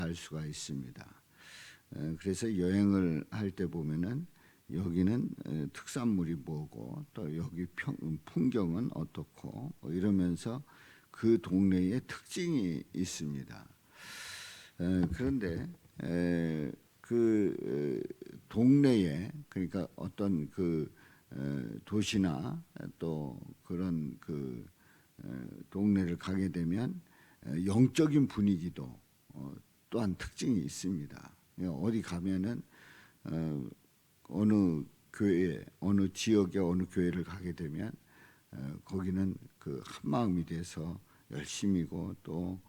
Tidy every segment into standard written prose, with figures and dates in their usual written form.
갈 수가 있습니다. 그래서 여행을 할 때 보면은 여기는 특산물이 뭐고 또 여기 풍경은 어떻고 뭐 이러면서 그 동네의 특징이 있습니다. 그런데 그 동네에 그러니까 어떤 그 도시나 또 그런 그 동네를 가게 되면 영적인 분위기도 또한 특징이 있습니다. 어디 가면은 어느 교회, 어느 지역의 어느 교회를 가게 되면 거기는 그 한 마음이 돼서 열심히고 또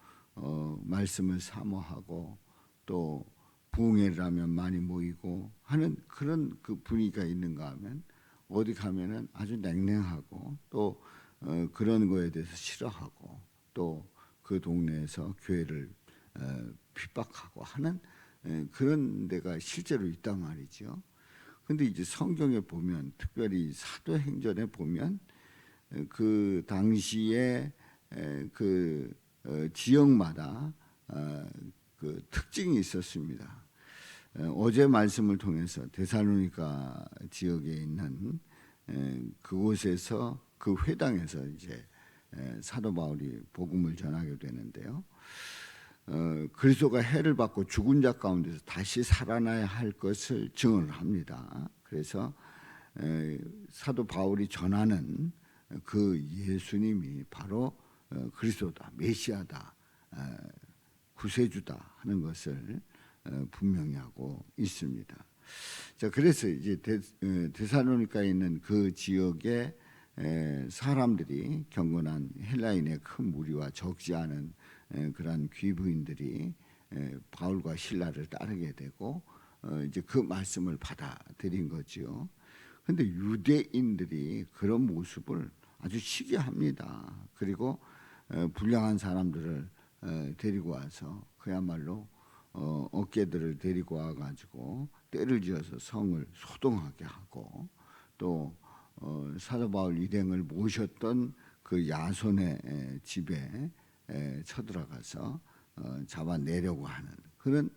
말씀을 사모하고 또 부흥회를 하면 많이 모이고 하는 그런 그 분위기가 있는가 하면 어디 가면은 아주 냉랭하고 또 그런 거에 대해서 싫어하고 또 그 동네에서 교회를 핍박하고 하는 그런 데가 실제로 있단 말이죠. 근데 이제 성경에 보면 특별히 사도행전에 보면 그 당시에 그 지역마다 그 특징이 있었습니다. 어제 말씀을 통해서 데살로니가 지역에 있는 그곳에서 그 회당에서 이제 사도 바울이 복음을 전하게 되는데요. 그리스도가 해를 받고 죽은 자 가운데서 다시 살아나야 할 것을 증언을 합니다. 그래서 사도 바울이 전하는 그 예수님이 바로 그리스도다, 메시아다, 구세주다 하는 것을 분명히 하고 있습니다. 자, 그래서 이제 데살로니가에 있는 그 지역의 사람들이 경건한 헬라인의 큰 무리와 적지 않은 그러한 귀부인들이 바울과 실라를 따르게 되고 이제 그 말씀을 받아들인 거지요. 그런데 유대인들이 그런 모습을 아주 시기합니다. 그리고 불량한 사람들을 데리고 와서 그야말로 어깨들을 데리고 와가지고 때를 지어서 성을 소동하게 하고 또 사도 바울 일행을 모셨던 그 야손의 집에 쳐들어가서 잡아내려고 하는 그런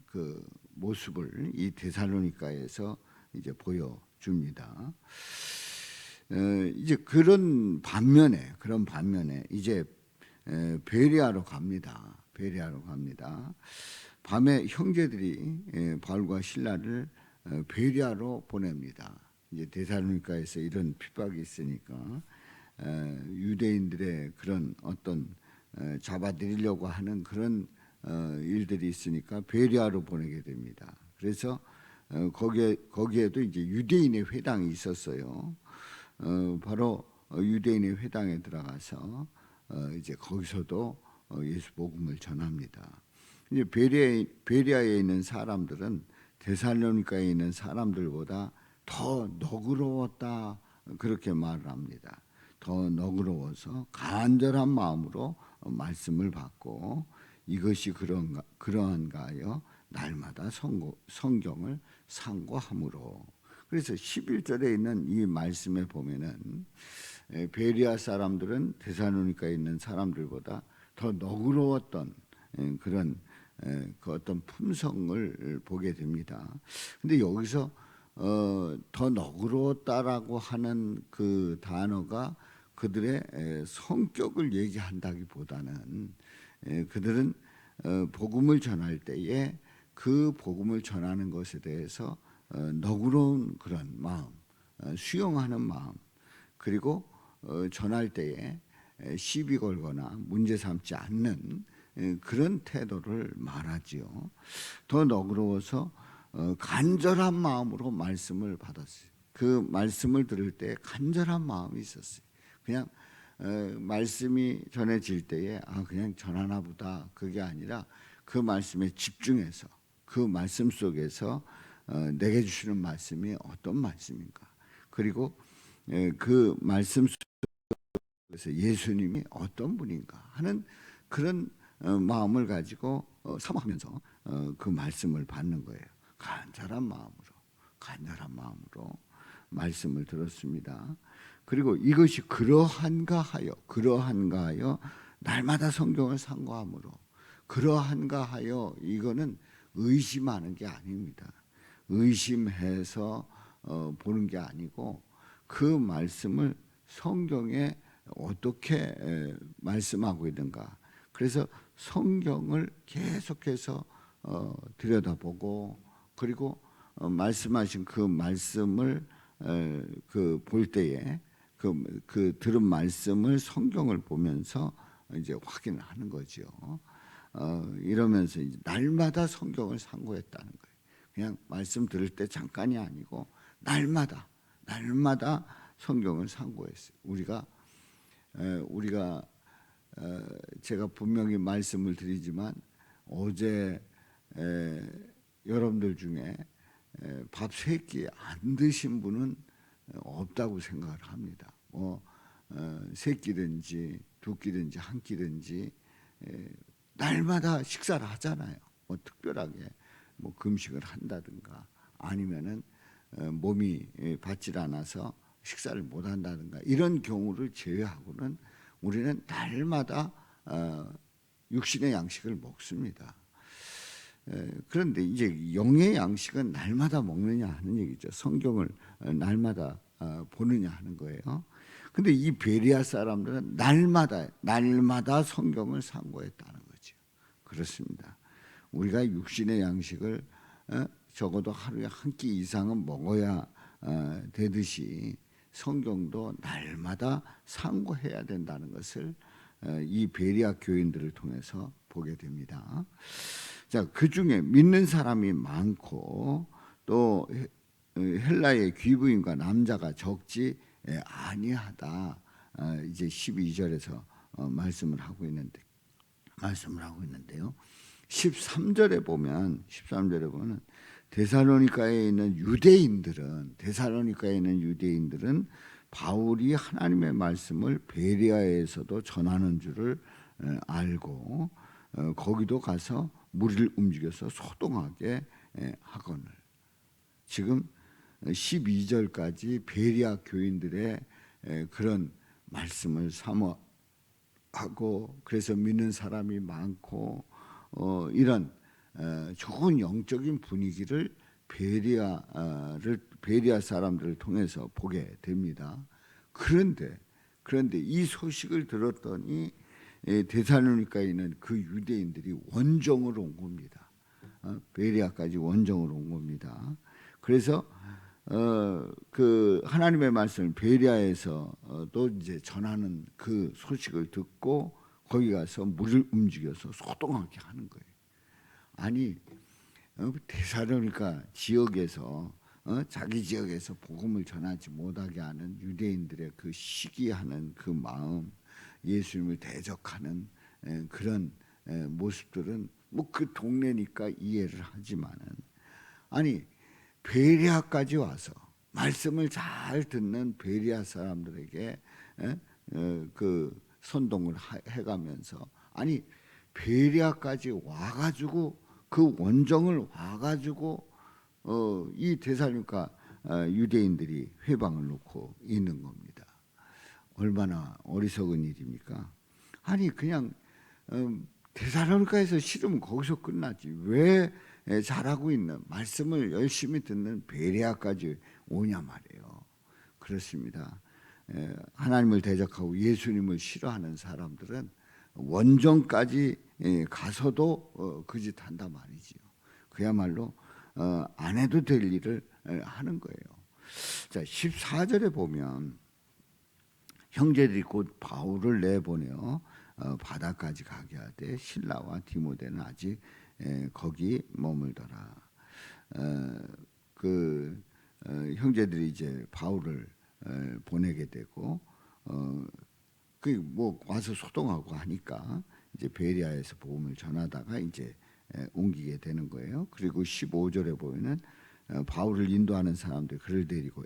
그 모습을 이 데살로니가에서 이제 보여줍니다. 이제 그런 반면에 이제 베레아로 갑니다. 밤에 형제들이 바울과 실라를 베레아로 보냅니다. 이제 데살로니가에서 이런 핍박이 있으니까 유대인들의 그런 어떤 잡아들이려고 하는 그런 일들이 있으니까 베레아로 보내게 됩니다. 그래서 거기에도 이제 유대인의 회당이 있었어요. 바로 유대인의 회당에 들어가서 이제 거기서도 예수 복음을 전합니다. 이제 베레아에 있는 사람들은 데살로니가에 있는 사람들보다 더 너그러웠다 그렇게 말을 합니다. 더 너그러워서 간절한 마음으로 말씀을 받고 이것이 그러한가 하여 날마다 성경을 상고함으로. 그래서 11절에 있는 이 말씀에 보면은 베레아 사람들은 데살로니가에 있는 사람들보다 더 너그러웠던 그런 그 어떤 품성을 보게 됩니다. 근데 여기서 더 너그러웠다라고 하는 그 단어가 그들의 성격을 얘기한다기보다는 그들은 복음을 전할 때에 그 복음을 전하는 것에 대해서 너그러운 그런 마음, 수용하는 마음, 그리고 전할 때에 시비 걸거나 문제 삼지 않는 그런 태도를 말하지요. 더 너그러워서 간절한 마음으로 말씀을 받았어요. 그 말씀을 들을 때 간절한 마음이 있었어요. 그냥 말씀이 전해질 때에 그냥 전하나 보다 그게 아니라 그 말씀에 집중해서 그 말씀 속에서 내게 주시는 말씀이 어떤 말씀인가, 그리고 그 말씀 속에서 예수님이 어떤 분인가 하는 그런 마음을 가지고 사모하면서 그 말씀을 받는 거예요. 간절한 마음으로 말씀을 들었습니다. 그리고 이것이 그러한가 하여 날마다 성경을 상고함으로, 그러한가 하여 이거는 의심하는 게 아닙니다. 의심해서 보는 게 아니고 그 말씀을 성경에 어떻게 말씀하고 있는가. 그래서 성경을 계속해서 들여다보고 그리고 말씀하신 그 말씀을 그 볼 때에 그 들은 말씀을 성경을 보면서 이제 확인을 하는 거죠. 이러면서 이제 날마다 성경을 상고했다는 거예요. 그냥 말씀 들을 때 잠깐이 아니고 날마다 성경을 상고했어요. 우리가 제가 분명히 말씀을 드리지만 어제 여러분들 중에 밥 3끼 안 드신 분은 없다고 생각을 합니다. 뭐 3끼든지 2끼든지 1끼든지 날마다 식사를 하잖아요. 뭐 특별하게 뭐 금식을 한다든가 아니면은 몸이 받질 않아서 식사를 못 한다든가 이런 경우를 제외하고는 우리는 날마다 육신의 양식을 먹습니다. 그런데 이제 영의 양식은 날마다 먹느냐 하는 얘기죠. 성경을 날마다 보느냐 하는 거예요. 근데 이 베리아 사람들은 날마다 성경을 상고했다는 거죠. 그렇습니다. 우리가 육신의 양식을 적어도 하루에 한 끼 이상은 먹어야 되듯이 성경도 날마다 상고해야 된다는 것을 이 베리아 교인들을 통해서 보게 됩니다. 자, 그 중에 믿는 사람이 많고 또 헬라의 귀부인과 남자가 적지 아니하다. 이제 12절에서 말씀을 하고 있는데요. 13절에 보면 데살로니가에 있는 유대인들은 바울이 하나님의 말씀을 베레아에서도 전하는 줄을 알고 거기도 가서 무리를 움직여서 소동하게 하거늘. 지금 12절까지 베레아 교인들의 그런 말씀을 사모하고 그래서 믿는 사람이 많고 이런 좋은 영적인 분위기를 베레아 사람들을 통해서 보게 됩니다. 그런데 이 소식을 들었더니 데살로니가에 있는 그 유대인들이 원정으로 온 겁니다. 베레아까지 원정으로 온 겁니다. 그래서 그 하나님의 말씀을 베레아에서도 이제 전하는 그 소식을 듣고 거기 가서 물을 움직여서 소동하게 하는 거예요. 아니 데살로니가 지역에서 자기 지역에서 복음을 전하지 못하게 하는 유대인들의 그 시기하는 그 마음, 예수님을 대적하는 그런 모습들은 뭐 그 동네니까 이해를 하지만은 아니 베레아까지 와서 말씀을 잘 듣는 베레아 사람들에게 그 선동을 해가면서 아니 베레아까지 와가지고 그 원정을 와가지고 이 데살로니가 유대인들이 회방을 놓고 있는 겁니다. 얼마나 어리석은 일입니까? 아니 그냥 데살로니가에서 싫으면 거기서 끝나지 왜 잘하고 있는 말씀을 열심히 듣는 베레아까지 오냐 말이에요. 그렇습니다. 하나님을 대적하고 예수님을 싫어하는 사람들은 원정까지 가서도 그 짓 한단 말이지요. 그야말로 안 해도 될 일을 하는 거예요. 자, 14절에 보면 형제들이 곧 바울을 내보내어 바다까지 가게 하되 실라와 디모데는 아직 거기 머물더라. 그 형제들이 이제 바울을 보내게 되고 그 뭐 와서 소동하고 하니까 이제 베레아에서 복음을 전하다가 이제 옮기게 되는 거예요. 그리고 15절에 보면은 바울을 인도하는 사람들 그를 데리고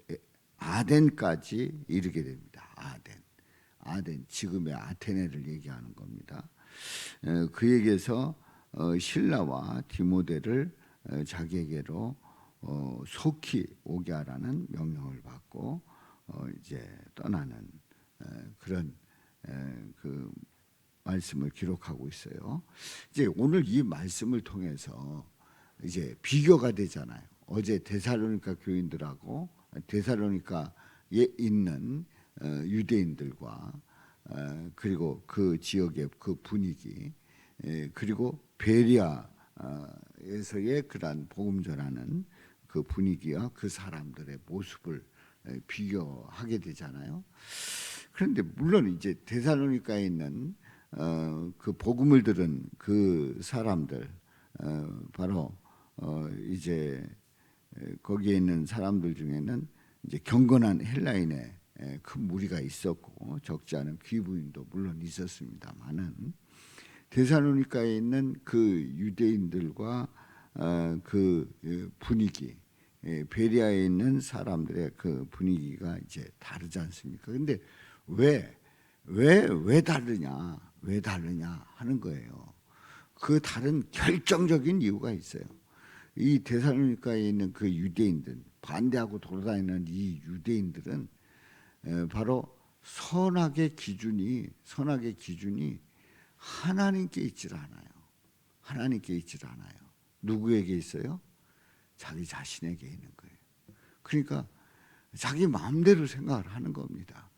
아덴까지 이르게 됩니다. 아덴 지금의 아테네를 얘기하는 겁니다. 그에게서 실라와 디모데를 자기에게로 속히 오게 하라는 명령을 받고 이제 떠나는 그런 그 말씀을 기록하고 있어요. 이제 오늘 이 말씀을 통해서 이제 비교가 되잖아요. 어제 데살로니가 교인들하고 데살로니가에 있는 유대인들과 그리고 그 지역의 그 분위기, 그리고 베리아에서의 그러한 복음 전하는 그 분위기와 그 사람들의 모습을 비교하게 되잖아요. 그런데 물론 이제 데살로니가에 있는 그 복음을 들은 그 사람들, 바로 이제 거기에 있는 사람들 중에는 이제 경건한 헬라인의 큰 무리가 있었고 적지 않은 귀부인도 물론 있었습니다만은 데살로니가에 있는 그 유대인들과 그 분위기, 베리아에 있는 사람들의 그 분위기가 이제 다르지 않습니까? 근데 왜 다르냐? 왜 다르냐 하는 거예요. 그 다른 결정적인 이유가 있어요. 이 데살로니가에 있는 그 유대인들, 반대하고 돌아다니는 이 유대인들은 바로 선악의 기준이 하나님께 있질 않아요. 하나님께 있질 않아요. 누구에게 있어요? 자기 자신에게 있는 거예요. 그러니까 자기 마음대로 생각을 하는 겁니다.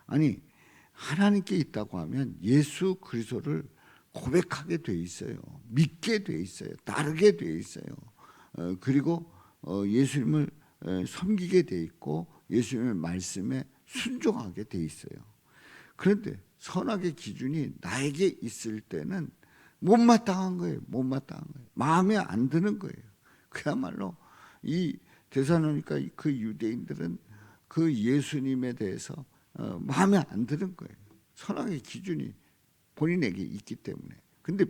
아니, 하나님께 있다고 하면 예수 그리스도를 고백하게 돼 있어요. 믿게 돼 있어요. 따르게 돼 있어요. 그리고 예수님을 섬기게 돼 있고 예수님의 말씀에 순종하게 돼 있어요. 그런데 선악의 기준이 나에게 있을 때는 못마땅한 거예요. 못마땅한 거예요. 마음에 안 드는 거예요. 그야말로 이 데살로니가 그 유대인들은 그 예수님에 대해서 마음에 안 드는 거예요. 선악의 기준이 본인에게 있기 때문에. 근데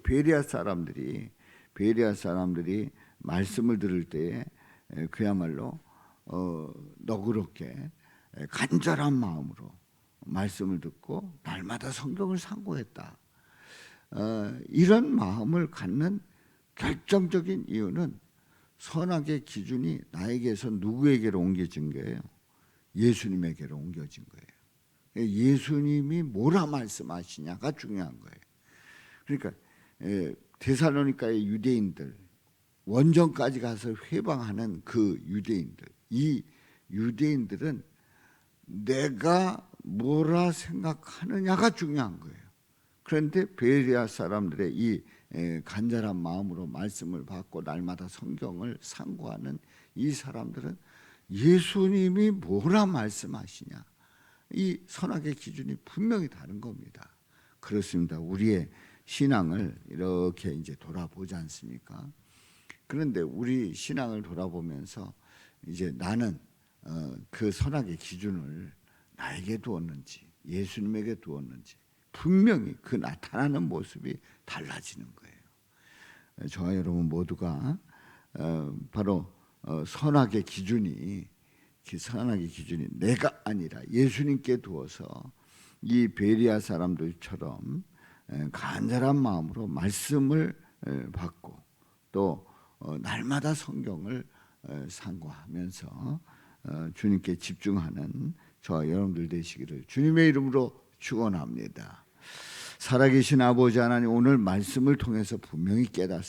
베리아 사람들이 말씀을 들을 때에 그야말로 너그럽게 간절한 마음으로 말씀을 듣고 날마다 성경을 상고했다. 이런 마음을 갖는 결정적인 이유는 선악의 기준이 나에게서 누구에게로 옮겨진 거예요? 예수님에게로 옮겨진 거예요. 예수님이 뭐라 말씀하시냐가 중요한 거예요. 그러니까 데살로니가의 유대인들, 원정까지 가서 회방하는 그 유대인들, 이 유대인들은 내가 뭐라 생각하느냐가 중요한 거예요. 그런데 베리아 사람들의 이 간절한 마음으로 말씀을 받고 날마다 성경을 상고하는 이 사람들은 예수님이 뭐라 말씀하시냐, 이 선악의 기준이 분명히 다른 겁니다. 그렇습니다. 우리의 신앙을 이렇게 이제 돌아보지 않습니까? 그런데 우리 신앙을 돌아보면서 이제 나는 그 선악의 기준을 나에게 두었는지 예수님에게 두었는지 분명히 그 나타나는 모습이 달라지는 거예요. 저와 여러분 모두가 바로 선악의 기준이 내가 아니라 예수님께 두어서 이 베리아 사람들처럼 간절한 마음으로 말씀을 받고 또 날마다 성경을 상고하면서 주님께 집중하는 저와 여러분들 되시기를 주님의 이름으로 축원합니다. 살아계신 아버지 하나님, 오늘 말씀을 통해서 분명히 깨닫습니다.